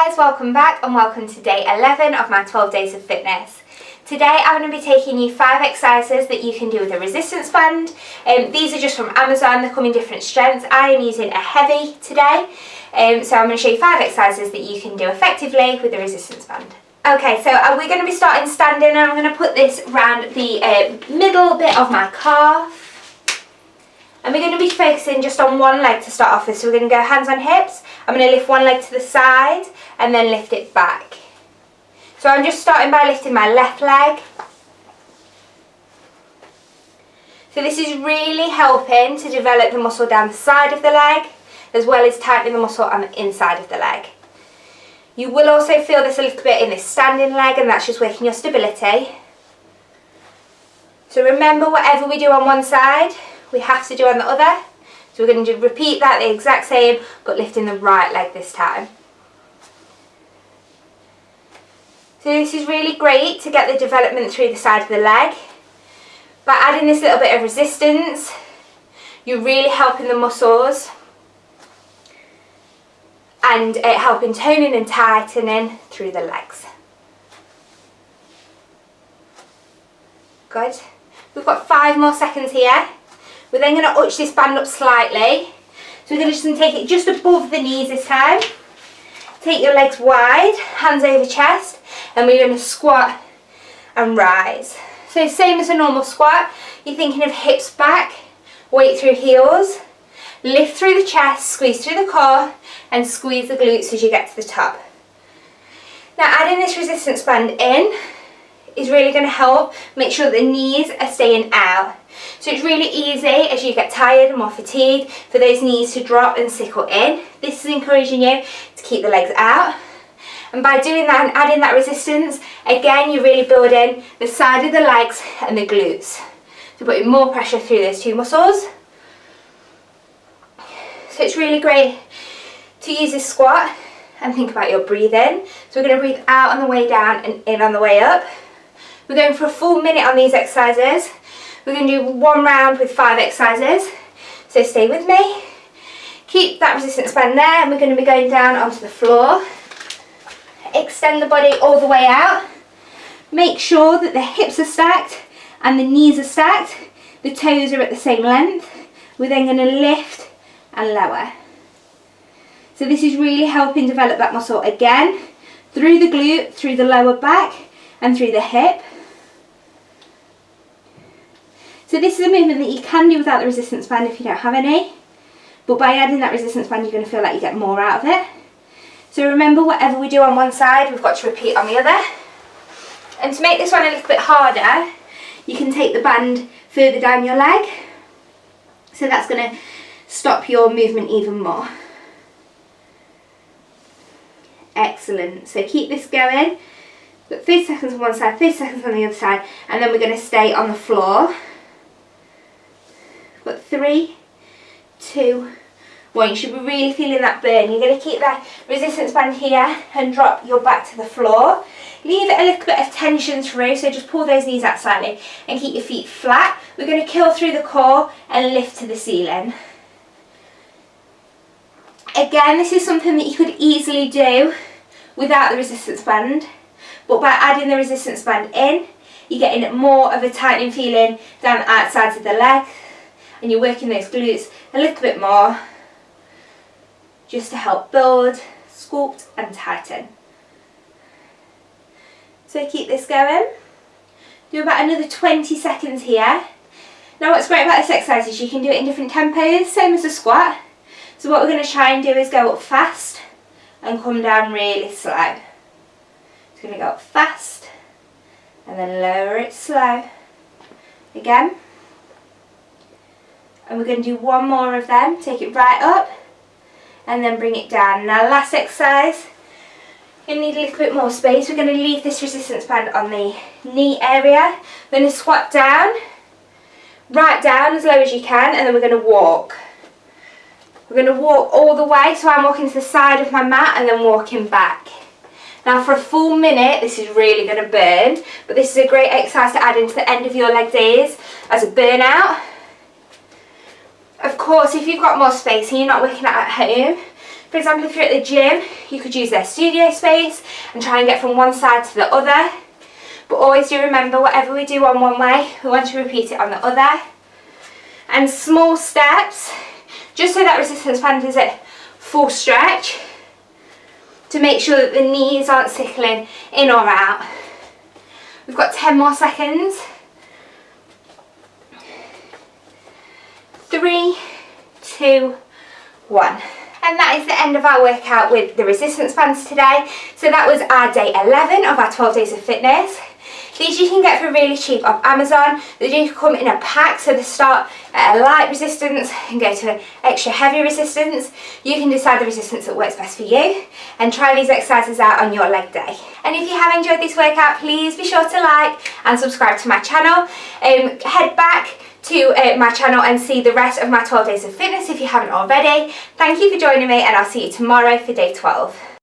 guys, welcome back and welcome to day 11 of my 12 days of fitness. Today I'm going to be taking you 5 exercises that you can do with a resistance band. These are just from Amazon, they come in different strengths. I am using a heavy today, so I'm going to show you 5 exercises that you can do effectively with a resistance band. Okay, so we're going to be starting standing, and I'm going to put this round the middle bit of my calf. And we're going to be focusing just on one leg to start off with. So we're going to go hands on hips. I'm going to lift one leg to the side and then lift it back. So I'm just starting by lifting my left leg. So this is really helping to develop the muscle down the side of the leg, as well as tightening the muscle on the inside of the leg. You will also feel this a little bit in this standing leg, and that's just working your stability. So remember, whatever we do on one side, we have to do on the other. So we're going to repeat that the exact same, but lifting the right leg this time. So this is really great to get the development through the side of the leg. By adding this little bit of resistance, you're really helping the muscles and helping toning and tightening through the legs. Good. We've got 5 more seconds here. We're then going to arch this band up slightly. So we're going to just take it just above the knees this time. Take your legs wide, hands over chest, and we're going to squat and rise. So same as a normal squat, you're thinking of hips back, weight through heels, lift through the chest, squeeze through the core, and squeeze the glutes as you get to the top. Now adding this resistance band in is really going to help make sure the knees are staying out. So it's really easy as you get tired and more fatigued for those knees to drop and sickle in. This is encouraging you to keep the legs out. And by doing that and adding that resistance, again you're really building the side of the legs and the glutes. So putting more pressure through those 2 muscles. So it's really great to use this squat and think about your breathing. So we're going to breathe out on the way down and in on the way up. We're going for a full minute on these exercises. We're going to do 1 round with 5 exercises, so stay with me. Keep that resistance band there, and we're going to be going down onto the floor. Extend the body all the way out. Make sure that the hips are stacked and the knees are stacked. The toes are at the same length. We're then going to lift and lower. So this is really helping develop that muscle again, through the glute, through the lower back, and through the hip. So this is a movement that you can do without the resistance band if you don't have any, but by adding that resistance band you're going to feel like you get more out of it. So remember, whatever we do on one side, we've got to repeat on the other. And to make this one a little bit harder, you can take the band further down your leg, so that's going to stop your movement even more. Excellent. So keep this going. Got 30 seconds on one side, 30 seconds on the other side, and then we're going to stay on the floor. Got 3, 2, 1. You should be really feeling that burn. You're going to keep that resistance band here and drop your back to the floor. Leave it a little bit of tension through, so just pull those knees out slightly and keep your feet flat. We're going to kill through the core and lift to the ceiling. Again, this is something that you could easily do without the resistance band, but by adding the resistance band in, you're getting more of a tightening feeling down the outsides of the leg, and you're working those glutes a little bit more, just to help build, sculpt and tighten. So keep this going. Do about another 20 seconds here. Now what's great about this exercise is you can do it in different tempos, same as a squat. So what we're going to try and do is go up fast and come down really slow. It's going to go up fast and then lower it slow. Again. And we're going to do 1 more of them. Take it right up and then bring it down. Now last exercise, you need a little bit more space. We're going to leave this resistance band on the knee area. We're going to squat down, right down as low as you can, and then we're going to walk. We're going to walk all the way, so I'm walking to the side of my mat and then walking back. Now for a full minute, this is really going to burn, but this is a great exercise to add into the end of your leg days as a burnout. Of course, if you've got more space and you're not working out at home, For example, if you're at the gym, you could use their studio space and try and get from one side to the other. But always do remember, whatever we do on one way, we want to repeat it on the other. And small steps, just so that resistance band is at full stretch, to make sure that the knees aren't sickling in or out. We've got 10 more seconds. 3, 2, 1. And that is the end of our workout with the resistance bands today. So that was our day 11 of our 12 days of fitness. These you can get for really cheap off Amazon. They do come in a pack, so they start at a light resistance and go to an extra heavy resistance. You can decide the resistance that works best for you and try these exercises out on your leg day. And if you have enjoyed this workout, please be sure to like and subscribe to my channel. Head back to my channel and see the rest of my 12 days of fitness if you haven't already. Thank you for joining me, and I'll see you tomorrow for day 12.